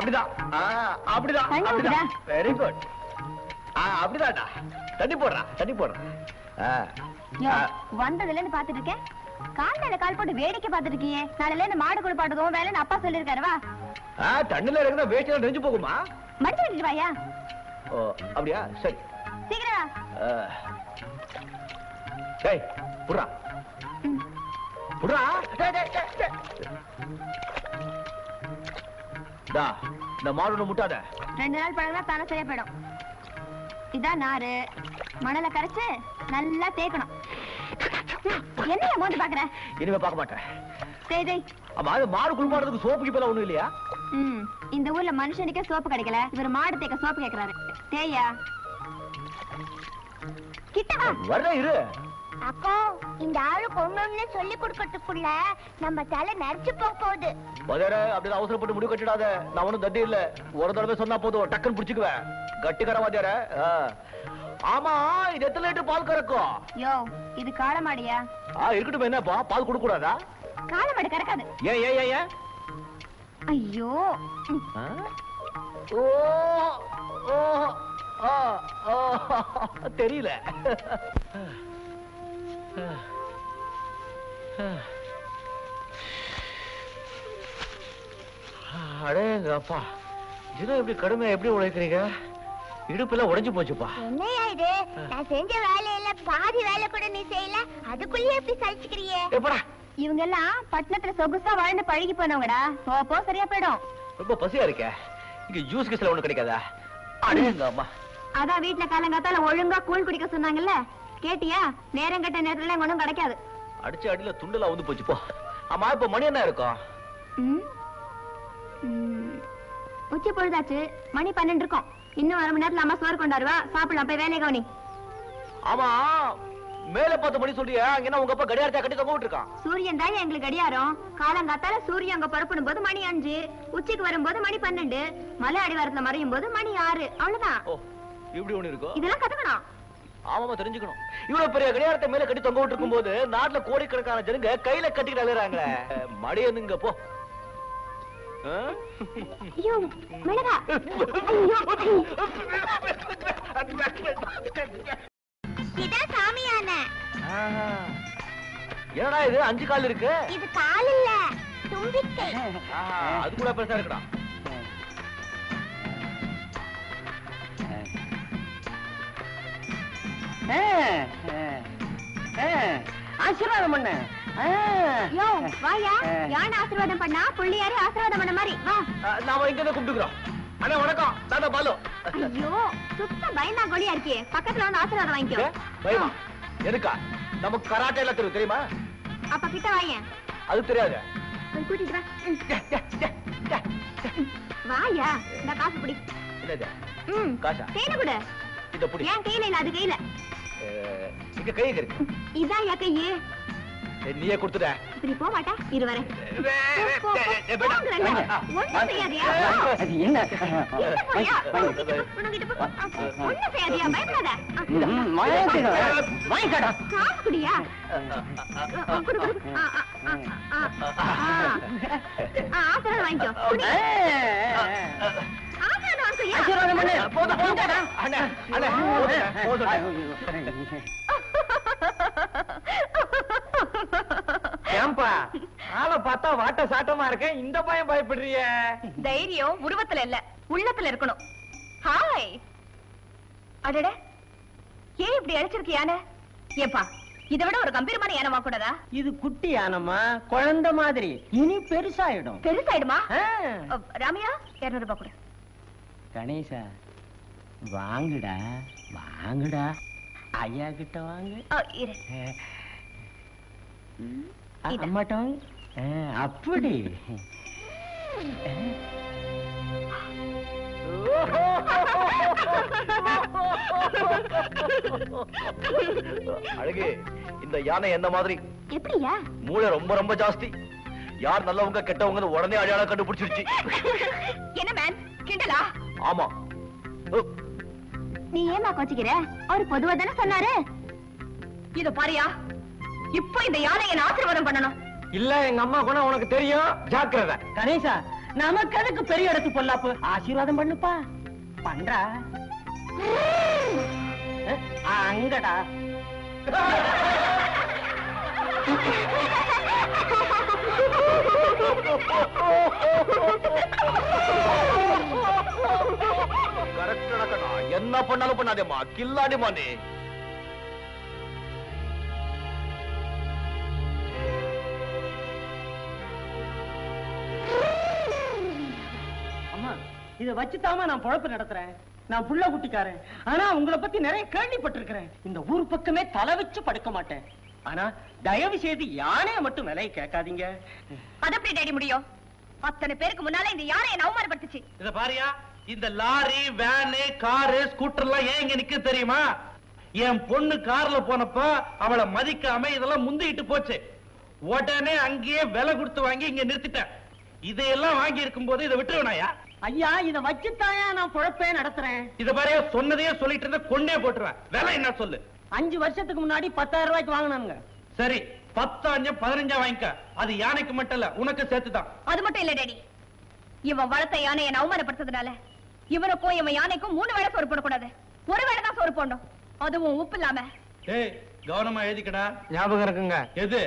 அப்படிதான் அப்படிதான் அப்படிதான். Very good. அப்படிதான்டா. தண்ணி போடுறா தண்ணி போடுறா. வந்ததுல இருந்து பாத்துட்டு இருக்கேன். கால் மேல கால் போட்டு வேடிக்கை பாத்துட்டு இருக்கீங்க. நாளைல இருந்து மாடு குளிப்பாட்டுவோம் வேலைன்னு அப்பா சொல்லிருக்காரு. வா. தண்ணில இருக்குதா வேஸ்ட் நெஞ்சு போகுமா? மடிச்சு விட்டுட்டு வாயா. ஓ அப்படியா? சரி சீக்கிரம். டேய் புறா புறா. டா இந்த மாடு முட்டாத. 2 நாள் பழகுனா தானே சரியா போயிடும். இதான் நாரு. மணலை கரைச்சு நல்லா தேய்க்கணும். என்ன மோந்து பாக்குற? இனிமே பார்க்க மாட்டேன். சரி மாடு குளிப்பாடுறதுக்கு சோப்பு கிப்பெல்லாம் ஒண்ணும் இல்லையா? இந்த ஊர்ல மனுஷனுக்கே சோப்பு கிடைக்கல. இவர் மாடு தேய்க்க சோப்பு கேக்குறாரு. தேயா கிட்டவா வர இரு. அப்போ இந்த ஆளு கொண்டு சொல்லி கொடுக்கறதுக்குள்ள நம்ம தலை நரைச்சு போகுது. பதற அப்படியே அவசரப்பட்டு முடிவு கட்டிடாத. நான் ஒண்ணும் தட்டி இல்ல. ஒரு தடவை சொன்னா போதும் டக்குன்னு புடிச்சுக்குவேன். கட்டிக்கற வாத்தியார. ஆமா இது எத்தனை லிட்டர் பால் கறக்கும்? யோ இது காளமாடியா? இருக்கட்டும். என்னப்பா பால் குடுக்க கூடாதா? காளமாடு கறக்காது. ஏன் ஏன் ஏன் ஏன்? ஐயோ ஓ ஓ ஓ தெரியல. அடேங்கப்பா தினம் எப்படி கடுமையா எப்படி உழைக்கிறீங்க? இடுப்புல உடைஞ்சு போச்சுப்பா. என்னையா இது? நான் செஞ்ச வேலையில பாதி வேலை கூட நீ செய்யல. அதுக்குள்ளே எப்படி சலிச்சுக்கிறியே? எப்படா இவங்க எல்லாம் பட்டணத்துல சொகுசா வாழ்ந்து பழகி போனவங்கடா. சோப்போ சரியா போயிடும். ரொம்ப பசியா இருக்க. இங்க ஜூஸ் கிஸ்ல ஒண்ணு கிடைக்காதா? அடேங்கம்மா. அதான் வீட்டுல காலங்காத்தால ஒழுங்கா கூழ் குடிக்க சொன்னாங்கல்ல. கேட்டியா? நேரம் கட்ட நேரத்துல ஒண்ணும் கிடைக்காது. அடிச்சு அடியில துண்டுல வந்து போச்சு போ. ஆமா இப்ப மணி என்ன இருக்கும்? உச்சி பொழுதாச்சு. மணி 12 இருக்கும். இன்னும் 1 மணி நேரத்துல அம்மா சோறு கொண்டாருவா. சாப்பிடலாம். போய் வேலையை கவனி. ஆமா மேல 10 மணி சொல்றியா? அங்க உங்க அப்பா கடியாரத்தை கட்டி தொங்க விட்டுருக்கான். சூரியன் தான் எங்களுக்கு கடியாரம். காலங்காத்தால சூரியன் அங்க புறப்படும் போது மணி 5, உச்சிக்கு வரும்போது மணி 12, மலை அடிவாரத்துல மறையும் போது மணி 6. அவ்வளவுதான். இப்படி ஒண்ணு இருக்கும். இதெல்லாம் கத்துக்கணும். ஆமாமா தெரிஞ்சுக்கணும். இவ்வளவு பெரிய கடியாரத்தை மேல கட்டி தொங்க விட்டு இருக்கும் போது நாட்டுல கோடிக்கணக்கான ஜனங்க கையில கட்டிட்டு அழுறாங்களே. மடியனுங்க போ. ஐயோ மிளகா. இதான் சாமியான. என்னடா இது 5 கால் இருக்கு? இது கால் இல்ல தும்பிக்கை. அது கூட பெருசா இருக்குடா. ஆசீர்வாதம் பண்ண. யோ வாயா. யானை ஆசீர்வாதம் பண்ணா புள்ளியாரே ஆசீர்வாதம் பண்ண மாதிரி. வா. நாம இங்க தான் கூப்பிட்டுக்கிறோம். அண்ணா வணக்கம். தாத்தா பாலு. ஐயோ சுத்த பயந்தா கோலியா இருக்கே. பக்கத்துல வந்து ஆசீர்வாதம் வாங்கிக்கோ. பயமா? எதுக்கா? நமக்கு கராட்டே எல்லாம் தெரியும் தெரியுமா? அப்ப கிட்ட வாயேன். அது தெரியாது. கூட்டிட்டு வா. வாயா. இந்த காசு பிடி. என்னது? காசா? கையில கொடு. இத பிடி. ஏன் கையில இல்ல? அது கையில. இங்க கையில இருக்கு. இதான் யா கையே. நீயே கொடுத்துட. இப்படி போக மாட்டா? இரு வரேன். ஒண்ணும் செய்யாதியா? அது என்ன? ஒண்ணும் செய்யாதியா? பயப்படாத. வாங்கிக்கடா. காசு குடியா? ஆசீர்வாதம் வாங்கிக்கோ. ஆசீர்வாதம் வாங்கிக்கோ. ஆசீர்வாதம் பண்ணு. போதும் போதும். அண்ணா அண்ணா போதும். ஏம்பா ஆளை பார்த்தா வாட்ட சாட்டமா இருக்க. இந்த பயம் பயப்படுறிய? தைரியம் உருவத்துல இல்ல உள்ளத்துல இருக்கணும். ஹாய். அடட ஏன் இப்படி அழைச்சிருக்கு யானை? ஏப்பா இதை விட ஒரு கம்பீரமான யானை வாக்கூடாதா? இது குட்டி யானம்மா, குழந்தை மாதிரி. இனி பெருசாயிடும். பெருசாயிடுமா? ராமையா 200 ரூபாய் கொடு. கணேசா வாங்குடா வாங்குடா. ஐயா கிட்ட வாங்கு. அம்மாட்ட வாங்கு. அப்படி அழகு. இந்த யானை என்ன மாதிரி? எப்படியா? மூளை ரொம்ப ரொம்ப ஜாஸ்தி. யார் நல்லவங்க கெட்டவங்க உடனே அடையாளம் கண்டுபிடிச்சிருச்சு. என்ன மேன் கிண்டலா? ஆமா. நீ ஏமா கோச்சிக்கிற? அவரு பொதுவா தானே சொன்னாரு. இத பாரியா, இப்போ இந்த யானை என்ன ஆசீர்வாதம் பண்ணணும். இல்ல எங்க அம்மா குணம் உனக்கு தெரியும். ஜாக்கிரதை. கணேசா நமக்கு அதுக்கு பெரிய இடத்து பொல்லாப்பு. ஆசீர்வாதம் பண்ணுப்பா. பண்றா அங்கடா. என்ன பண்ணாலும் பண்ணாதேம்மா, கில்லாடிமா நீ. அம்மா, இத வச்சுதாமா நான் பொழப்பு நடத்துறேன். நான் புள்ள குட்டிக்காரன். ஆனா உங்களை பத்தி நிறைய கேள்விப்பட்டிருக்கிறேன். இந்த ஊர் பக்கமே தலை வச்சு படுக்க மாட்டேன். ஆனா தயவு செய்து யானைய மட்டும் விலையை கேட்காதீங்க. அது எப்படி டேடி முடியும்? அத்தனை பேருக்கு முன்னால இந்த யானை என்ன அவமானப்படுத்துச்சு. இத பாரியா, இந்த லாரி, வேனு, காரு, ஸ்கூட்டர் எல்லாம் ஏன் இங்க நிக்க தெரியுமா? என் பொண்ணு கார்ல போனப்ப அவளை மதிக்காம இதெல்லாம் முந்திட்டு போச்சு. உடனே அங்கேயே விலை கொடுத்து வாங்கி இங்க நிறுத்திட்டேன். இதையெல்லாம் வாங்கி இருக்கும் போது இதை விட்டுருவனாயா? ஐயா, இத வச்சுத்தாயா நான் பொழப்பே நடத்துறேன். இத பாரியா, சொன்னதையே சொல்லிட்டு இருந்த கொண்டே போட்டுருவேன். விலை என்ன சொல்லு? 5 வருஷத்துக்கு முன்னாடி 10,000 ரூபாய்க்கு வாங்கினானுங்க. சரி, 10 15 வாங்கிக்க. அது யானைக்கு மட்டும் இல்ல, உனக்கு சேர்த்துதான். அது மட்டும் இல்ல டேடி, இவன் வளர்த்த யானையை அவமானப்படுத்ததுனால இவனுக்கும் இவன் யானைக்கும் 3 வேளை சோறு போடக்கூடாது. 1 வேளை தான் சோறு போடணும், அதுவும் உப்பு இல்லாம. ஏய், கவனமா எழுதிக்கடா. ஞாபகம் இருக்குங்க. எது?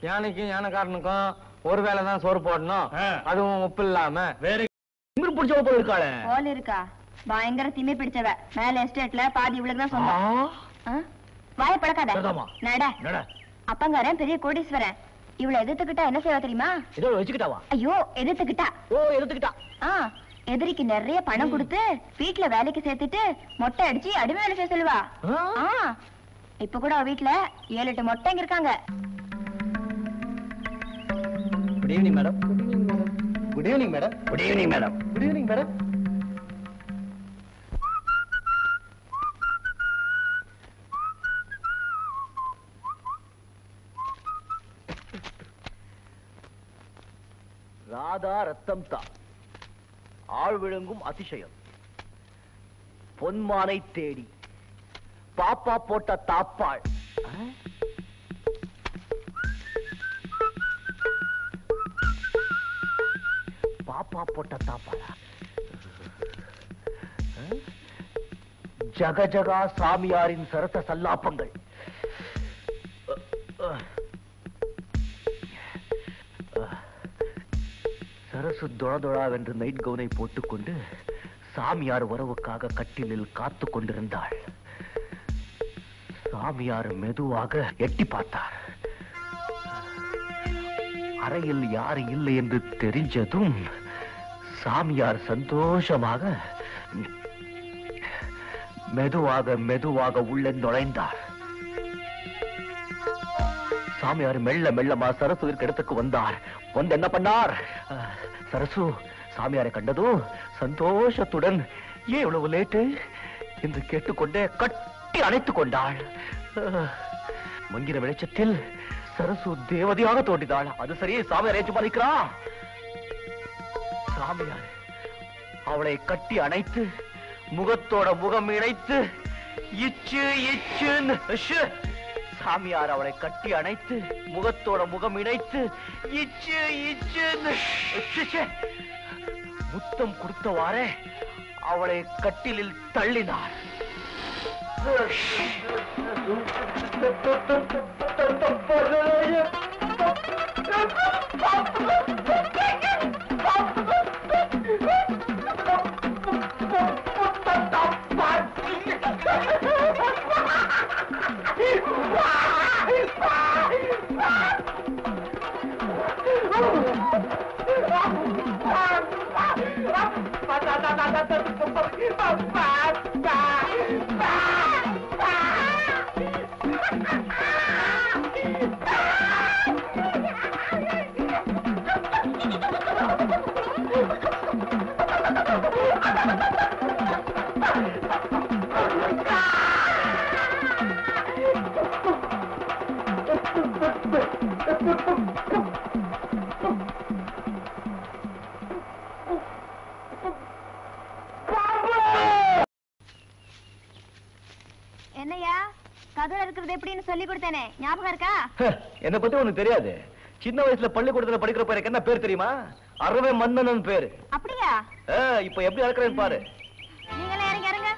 யானைக்கும் யானைக்காரனுக்கும் 1 வேளை தான் சோறு போடணும், அதுவும் உப்பு இல்லாம. வேற திமிரு பிடிச்சவ போல இருக்காளே. போல இருக்கா? பயங்கர திமிர் பிடிச்சவ. மேல எஸ்டேட்ல பாதி இவளுக்கு தான் சொந்தம். வாய பழக்காத. நட. அப்பங்காரன் பெரிய கோடீஸ்வரன். இவளை எதிர்த்துக்கிட்டா என்ன செய்வா தெரியுமா? ஏதோ வச்சுக்கிட்டாவா? ஐயோ, எதிர்த்துக்கிட்டா. ஓ, எதிர்த்துக்கிட்டா. எதிரிக்கு நிறைய பணம் கொடுத்து வீட்டுல வேலைக்கு சேர்த்துட்டு மொட்டை அடிச்சு அடிமை வேலை செய்ய சொல்லுவா. இப்ப கூட அவ வீட்டுல 7-8 மொட்டைங்க இருக்காங்க. Good evening madam. Good evening madam. Good evening madam. Good evening madam. Radha ரத்தம் தா, ஆள் விழுங்கும் அதிசயம், பொன்மானை தேடி பாப்பா போட்ட தாப்பாள். பாப்பா போட்ட தாப்பாளா? ஜகஜகா சாமியாரின் சரச சல்லாப்பங்கள். சரசு தொழதொழாவென்று நைட் கவுனை போட்டுக்கொண்டு சாமியார் வரவுக்காக கட்டிலில் காத்து கொண்டிருந்தாள். சாமியார் மெதுவாக எட்டி பார்த்தார். அறையில் யாரு இல்லை என்று தெரிஞ்சதும் சாமியார் சந்தோஷமாக மெதுவாக மெதுவாக உள்ளே நுழைந்தார். சாமியார் மெல்ல மெல்லமா சரசுவிற்கு இடத்துக்கு வந்தார். வந்து என்ன பண்ணார்? சரசு சாமியாரை கண்டதும் சந்தோஷத்துடன் ஏன் இவ்வளவு லேட்டு என்று கேட்டுக்கொண்டே கட்டி அணைத்துக் கொண்டாள். மங்கிற வெளிச்சத்தில் சரசு தேவதையாக தோன்றினாள். அது சரி, சாமியார் ஏற்று பாதிக்கிறா. சாமியார் அவளை கட்டி அணைத்து முகத்தோட முகம் இணைத்து இச்சு இச்சு. சாமியார் அவளை கட்டி அணைத்து முகத்தோட முகம் இணைத்து இச்சு இச்சு முத்தம் கொடுத்தவாறே அவளை கட்டிலில் தள்ளினார். என்னையா கதவுல இருக்கிறது எப்படின்னு சொல்லி கொடுத்தேனே, ஞாபகம் இருக்கா? என்ன பத்தி உனக்கு தெரியாது. சின்ன வயசுல பள்ளிக்கூடத்துல படிக்கிற பேருக்கு என்ன பேர் தெரியுமா? அறவே மன்னன் பேரு. அப்படியா? இப்ப எப்படி அறக்குறேன்னு பாரு. நீங்களே இறங்க இறங்க.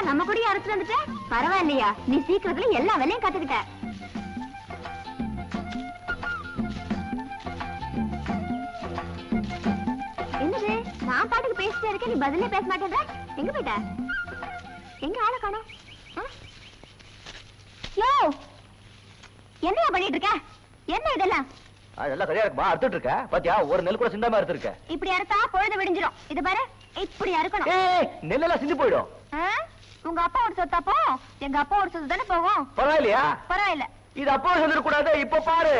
நம்ம கூட அரைச்சு வந்துட்ட. பரவாயில்லையா, நீ சீக்கிரத்துல எல்லா வேலையும் கத்துக்கிட்ட. என்னது நான் பாட்டுக்கு பேசிட்டே இருக்கேன், நீ பதிலே பேச மாட்டேன்ற. எங்க போயிட்ட? எங்க ஆளை காணோம்? யோ, என்னையா பண்ணிட்டு இருக்க? என்ன இதெல்லாம்? அதெல்லாம் சரியா இருக்குமா? அறுத்துட்டு இருக்க பாத்தியா? ஒரு நெல் கூட சிந்தாம அறுத்துருக்க. இப்படி அறுத்தா பொழுது விடிஞ்சிரும். இது பாரு, இப்படி அறுக்கணும். நெல்லெல்லாம் சிந்தி போயிடும். உங்க அப்பாவோட சொத்தாப்போ எங்க அப்பாவோட சொத்து தானே போகும். பரவாயில்லையா? பரவாயில்ல. இது அப்பாவோட சொல்லிட கூடாது. இப்ப பாரு.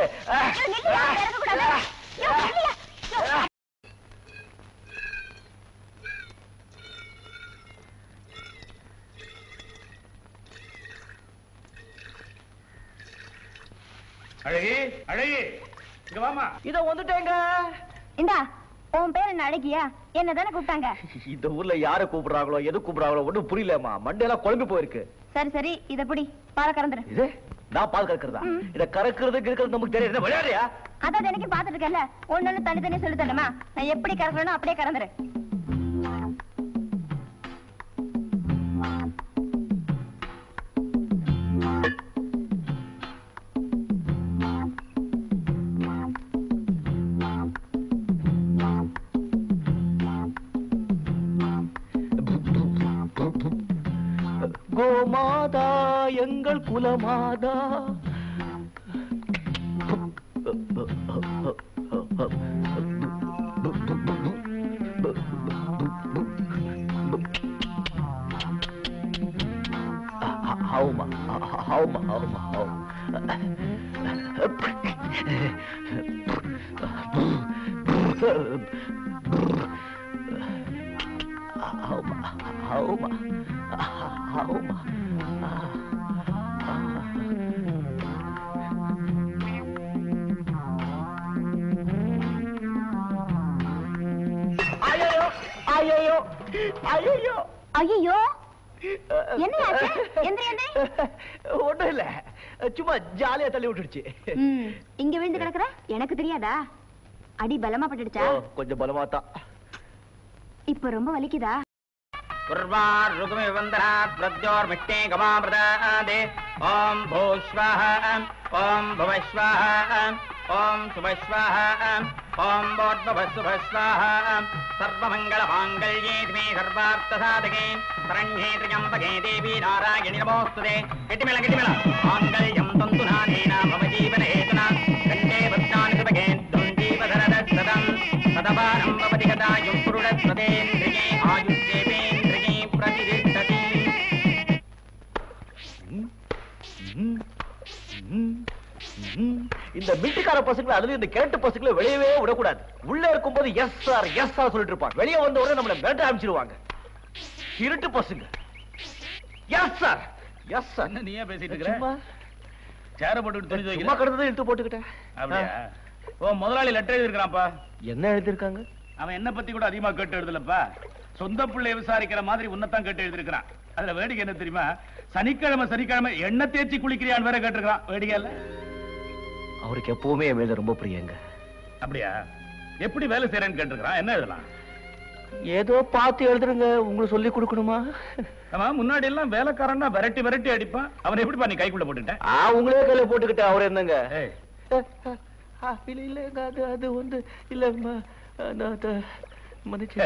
அழகி, அழகி, இங்க வாமா. இத வந்துட்டேங்க. இந்தா, உன் பேர் என்ன? அழகியா? என்னதானே கூப்பிட்டாங்க? இந்த ஊர்ல யார கூப்பிடுறாங்களோ எது கூப்பிடுறாங்களோ ஒண்ணும் புரியலமா. மண்டையெல்லாம் குழம்பு போயிருக்கு. சரி சரி, இத புடி, பால கறந்துரு. இது நான் பால் கறக்குறதா? இத கறக்குறது கிழக்கிறது நமக்கு தெரியாது. விளையாடுறியா? அதான் எனக்கு பாத்துட்டு இருக்கல. ஒண்ணு தனித்தனி சொல்லி தரணுமா? நான் எப்படி கறக்கணும் அப்படியே கறந்துரு. கோமாதா எங்கள் குலமாதா. ஹவுமா ஹவுமா ஹவுமா ஹவுமா ஹவுமா. ஐயோ ஐயோ ஐயோ, என்ன ஆச்சு? ஒண்ணும் இல்ல, சும்மா ஜாலியா தள்ளி விட்டுடுச்சு. இங்க விழுந்து கிடக்குற எனக்கு தெரியாதா? அடி பலமா பட்டுடுச்சா? கொஞ்சம் பலமா தான். இப்ப ரொம்ப வலிக்குதா? குர்வார் ருகுமே வந்தராத் பிரத்யோர் மிக்தே கமாப்ரதாதே. ஓம் பூஸ்வாஹ ஓம் புவஸ்வாஹ ஓம் சுபஸ்வாஹ ஓம் போர்பவசுபஸ்வாஹ சர்வமங்கள மாங்கல்யே திமே சர்வார்த்த சாதகே சரண்யே த்ரியம்பகே தேவி நாராயணி நமோஸ்துதே. கெட்டிமேள கெட்டிமேள. மாங்கல்யம் தந்துநானேன மம ஜீவன ஹேதுனா கண்டே பத்னானி சுபகே துஞ்சீவதரதம் சதபானம் பவதி கதாயும் புருடஸ்வதேந்திரியே ஆயுஷ்யேவேந்திரியே பிரதிஷ்டதி. இந்த மில்டிக்கார பசங்களை, அதுலயும் இந்த கேட்டு பசங்களை வெளியவே விடக்கூடாது. உள்ள இருக்கும்போது எஸ் சார் எஸ் சார் சொல்லிட்டு இருப்பாங்க. வெளியே வந்த உடனே நம்மள மிரட்ட ஆரம்பிச்சிருவாங்க. இருட்டு பசங்க. Yes sir yes sir. என்ன நீயே பேசிட்டு இருக்க? சேர போட்டு துணி துவைக்கிற. சும்மா கடந்ததை இழுத்து போட்டுக்கிட்டேன். அப்படியா? ஓ, முதலாளி லெட்டர் எழுதிருக்கான்ப்பா. என்ன எழுதிருக்காங்க? அவன் என்ன பத்தி கூட அதிகமா கேட்டு எழுதலப்பா. சொந்த பிள்ளை விசாரிக்கிற மாதிரி உன்னதான் கேட்டு எழுதிருக்கான். அதுல வேடிக்கை என்ன தெரியுமா? சனிக்கிழமை சனிக்கிழமை எண்ணெய் தேய்ச்சி குளிக்கிறியான்னு வேற கேட்டிருக்கான். வேடிக்கை இல்ல? அவருக்கு எப்பவுமே என் மேல ரொம்ப பிரியங்க. அப்படியா? எப்படி வேலை செய்யறேன்னு கேட்டிருக்கான். என்ன எழுதலாம்? ஏதோ பார்த்து எழுதுறங்க. உங்களுக்கு சொல்லி கொடுக்கணுமா? ஆமா, முன்னாடி எல்லாம் வேலைக்காரன்னா விரட்டி விரட்டி அடிப்பான். அவன் எப்படி நீ கைக்குள்ள போட்டுக்கிட்ட? உங்களே கையில போட்டுக்கிட்டேன். அவர் என்னங்க? இல்ல அது வந்து இல்ல மன்னிச்சு.